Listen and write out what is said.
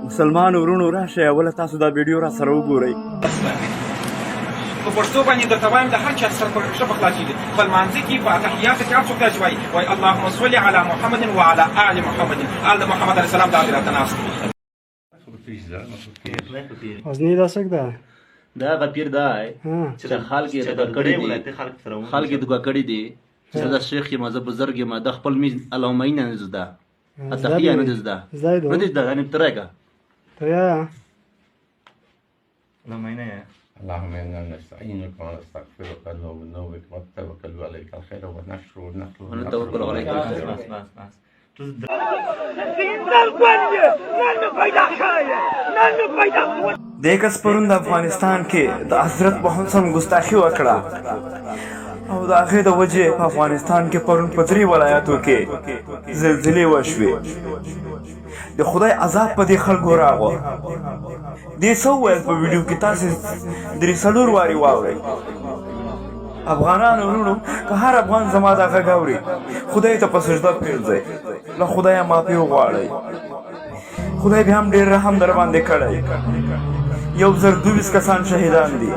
مسلمان ورونو راشه اوله تاسو دا ویډیو را سره وګورئ. په پښتو باندې درته وایم د هر چا سر په ښه په خلاصي دي په لمانځه کې په اتحیاتو کې هر څوک داسې وایي وایي اللهم صل علی محمد وعلى آل محمد آل محمد علیه السلام دا راته ناست غزنی دا څوک ده؟ دا غپیر دا چې د خلک یې دغه کړي دي خلک یې دغه کړي دي چې دا شیخ یم زه بزرګ یم د خپل میز اللهم اینا نه زده اتحیه نه زده نه دې دا نه ترګه تریا اللهم اینا اللهم انا نستعينك ونستغفرك ونؤمن ونتوكل عليك الخير ونشكر ونتوكل عليك دې کس پرون د افغانستان کې د حضرت محمد صلی الله علیه وسلم ګستاخي وکړه او د هغې د وجې په افغانستان کې پرون په 3 ولایاتو کې زلزلې وشوې. د خدای عذاب په دې خلکو راغو. دې څه وویل په ویډیو کې تاسې 3-4 وارې واورئ. افغانانو وروڼو که هر افغان زما دا غږ اوري خدای ته په سجده پرېږدئ، له خدایه معافي وغواړئ. خدای بیا هم ډېر رحم در باندې کړی. 1,022 کسان شهیدان دي.